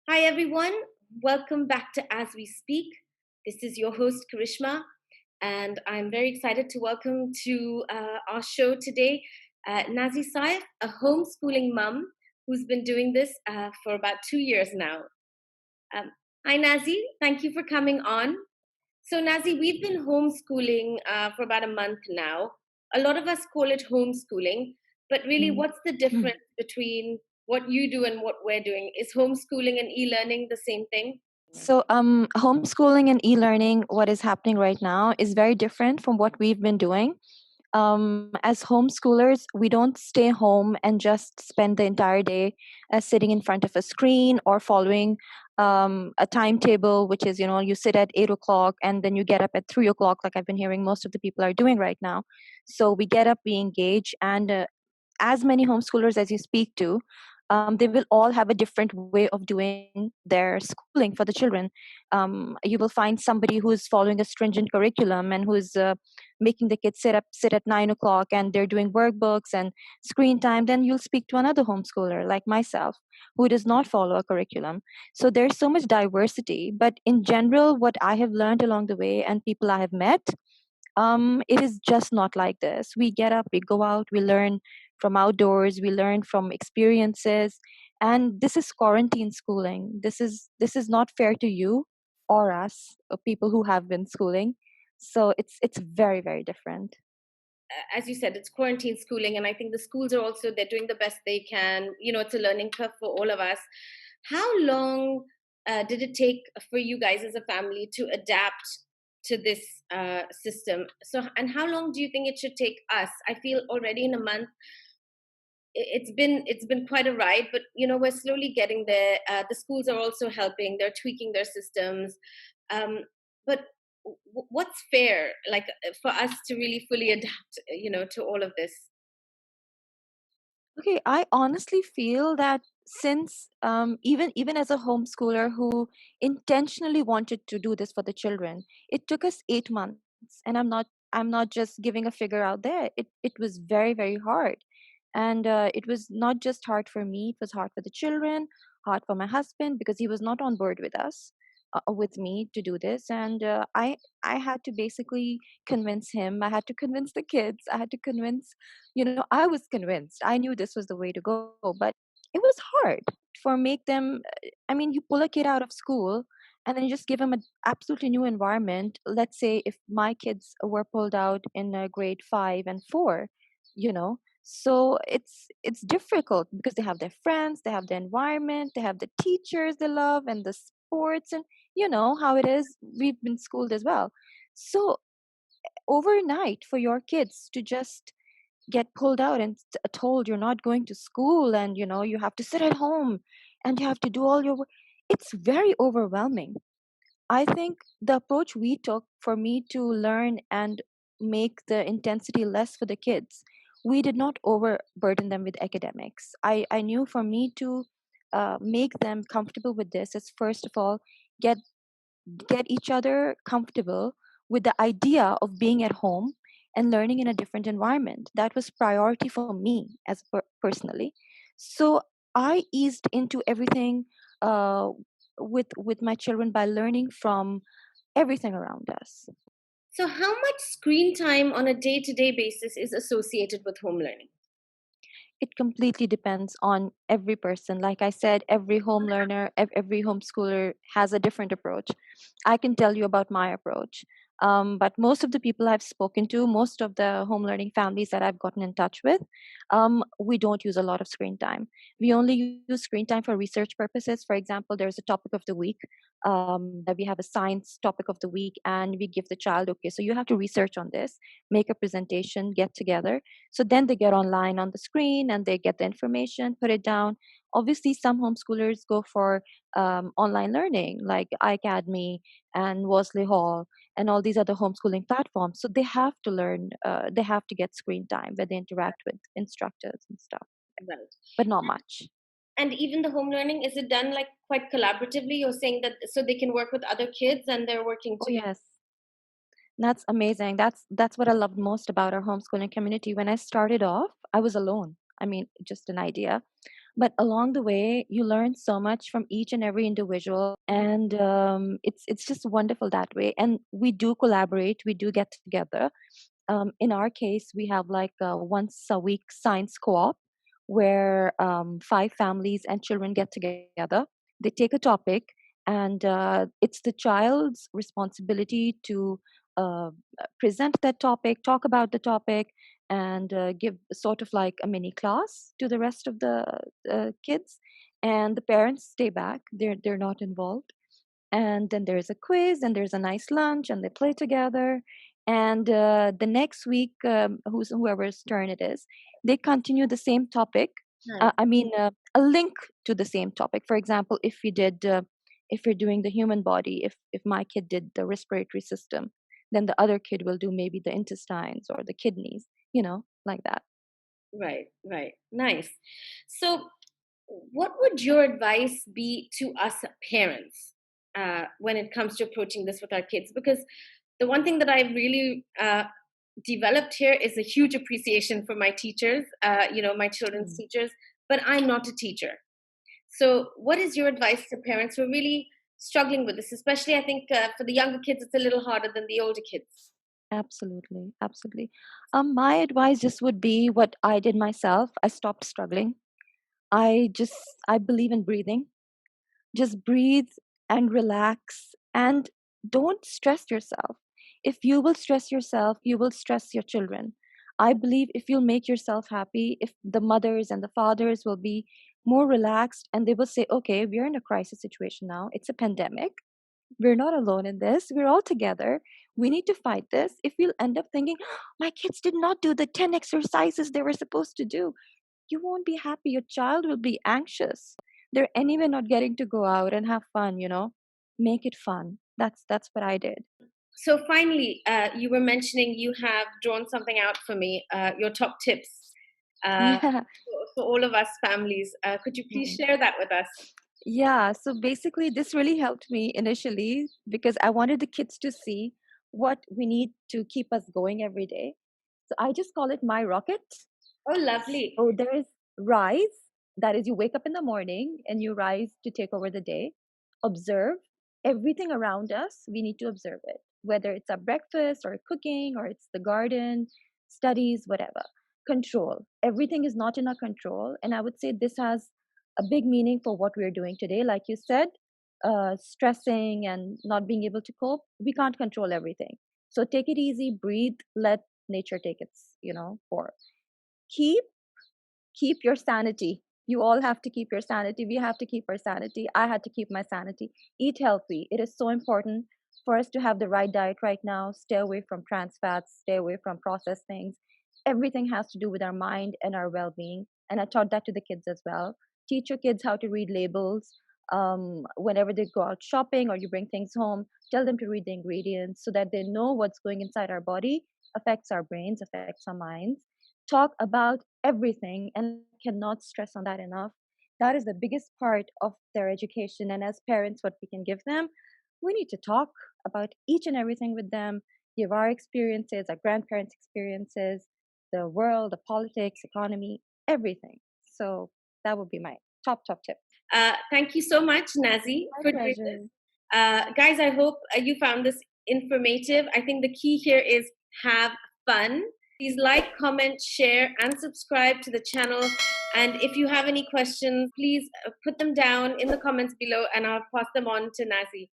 Hi, everyone. Welcome back to As We Speak. This is your host, Karishma, and I'm very excited to welcome to our show today Nazy Saif, a homeschooling mum who's been doing this for about 2 years now. Um, Hi, Nazy. Thank you for coming on. So, Nazy, we've been homeschooling for about a month now. A lot of us call it homeschooling, but really, Mm. what's the difference between what you do and what we're doing? Is homeschooling and e learning the same thing? So, homeschooling and e-learning, what is happening right now, is very different from what we've been doing. As homeschoolers, we don't stay home and just spend the entire day sitting in front of a screen or following a timetable, which is, you sit at 8 o'clock and then you get up at 3 o'clock, like I've been hearing most of the people are doing right now. So we get up, we engage, and as many homeschoolers as you speak to, they will all have a different way of doing their schooling for the children. You will find somebody who's following a stringent curriculum and who's making the kids sit at 9 o'clock and they're doing workbooks and screen time. Then you'll speak to another homeschooler like myself who does not follow a curriculum. So there's so much diversity. But in general, what I have learned along the way and people I have met, it is just not like this. We get up, we go out, we learn from outdoors, we learn from experiences, and this is quarantine schooling. This is not fair to you or us, people who have been schooling. So it's very, very different. As you said, it's quarantine schooling, and I think the schools are also they're doing the best they can. It's a learning curve for all of us. How long did it take for you guys as a family to adapt to this system? So, and how long do you think it should take us? I feel already in a month it's been quite a ride, but we're slowly getting there. The schools are also helping; they're tweaking their systems. Um, but what's fair, like for us to really fully adapt, to all of this? Okay, I honestly feel that since even as a homeschooler who intentionally wanted to do this for the children, it took us 8 months, and I'm not just giving a figure out there. It was very, very hard, and it was not just hard for me. It was hard for the children, hard for my husband because he was not on board with us, with me to do this, and I had to basically convince him. I had to convince the kids. I had to convince I was convinced. I knew this was the way to go, but it was hard for make them. I mean, you pull a kid out of school and then you just give them an absolutely new environment. Let's say if my kids were pulled out in grade 5 and 4, so it's difficult because they have their friends, they have the environment, they have the teachers they love and the sports, and you know how it is. We've been schooled as well. So overnight for your kids to just get pulled out and told you're not going to school and you have to sit at home and you have to do all your work, it's very overwhelming. I think the approach we took for me to learn and make the intensity less for the kids, we did not overburden them with academics. I knew for me to make them comfortable with this is first of all get get each other comfortable with the idea of being at home and learning in a different environment. That was priority for me as personally. So I eased into everything uh, with my children by learning from everything around us. So, how much screen time on a day to day basis is associated with home learning? It completely depends on every person. Like I said, every home learner, every homeschooler has a different approach. I can tell you about my approach. But most of the people I've spoken to, most of the home learning families that I've gotten in touch with, we don't use a lot of screen time. We only use screen time for research purposes. For example, there's a topic of the week that we have a science topic of the week, and we give the child, okay, so you have to research on this, make a presentation, get together. So then they get online on the screen and they get the information, put it down. Obviously, some homeschoolers go for online learning like iAcademy and Worsley Hall and all these other homeschooling platforms. So they have to learn, they have to get screen time where they interact with instructors and stuff, Right. but not much. And even the home learning, is it done like quite collaboratively? You're saying that so they can work with other kids and they're working Oh, together. yes. That's amazing. That's what I loved most about our homeschooling community. When I started off, I was alone. I mean, just an idea. But along the way, you learn so much from each and every individual, and it's just wonderful that way. And we do collaborate, we do get together. In our case, we have like a once a week science co-op where five families and children get together. They take a topic, and it's the child's responsibility to uh, present that topic, talk about the topic, and give sort of like a mini class to the rest of the kids. And the parents stay back; they're not involved. And then there's a quiz, and there's a nice lunch, and they play together. And the next week, whoever's turn it is, they continue the same topic. Nice. I mean, a link to the same topic. For example, if you're doing the human body, if my kid did the respiratory system, then the other kid will do maybe the intestines or the kidneys, like that. Right, right. Nice. So, what would your advice be to us parents when it comes to approaching this with our kids? Because the one thing that I've really developed here is a huge appreciation for my teachers, my children's Mm. teachers, but I'm not a teacher. So, what is your advice to parents who are really struggling with this? Especially, I think for the younger kids, it's a little harder than the older kids. Absolutely, absolutely. My advice just would be what I did myself. I stopped struggling. I believe in breathing. Just breathe and relax and don't stress yourself. If you will stress yourself, you will stress your children. I believe if you'll make yourself happy, if the mothers and the fathers will be more relaxed and they will say, okay, we're in a crisis situation now, it's a pandemic. We're not alone in this. We're all together. We need to fight this. If we'll end up thinking, my kids did not do the 10 exercises they were supposed to do, you won't be happy. Your child will be anxious. They're anyway not getting to go out and have fun. Make it fun. That's what I did. So finally, you were mentioning you have drawn something out for me, your top tips Yeah. for all of us families. Could you please Mm. share that with us? Yeah. So basically, this really helped me initially because I wanted the kids to see what we need to keep us going every day. So I just call it my rocket. Oh, lovely. So there is rise, that is, you wake up in the morning and you rise to take over the day. Observe everything around us. We need to observe it, whether it's a breakfast or cooking or it's the garden, studies, whatever. Control. Everything is not in our control. And I would say this has a big meaning for what we're doing today. Like you said, stressing and not being able to cope, we can't control everything. So take it easy, breathe, let nature take its pour. Keep keep your sanity. You all have to keep your sanity. We have to keep our sanity. I had to keep my sanity. Eat healthy. It is so important for us to have the right diet right now. Stay away from trans fats, stay away from processed things. Everything has to do with our mind and our well being. And I taught that to the kids as well. Teach your kids how to read labels. Whenever they go out shopping or you bring things home, tell them to read the ingredients so that they know what's going inside our body affects our brains, affects our minds. Talk about everything and cannot stress on that enough. That is the biggest part of their education. And as parents, what we can give them, we need to talk about each and everything with them, give our experiences, our grandparents' experiences, the world, the politics, economy, everything. So that would be my top tip. Thank you so much, Nazi, My for doing this. pleasure. Guys, I hope you found this informative. I think the key here is have fun. Please like, comment, share, and subscribe to the channel. And if you have any questions, please put them down in the comments below and I'll pass them on to Nazi.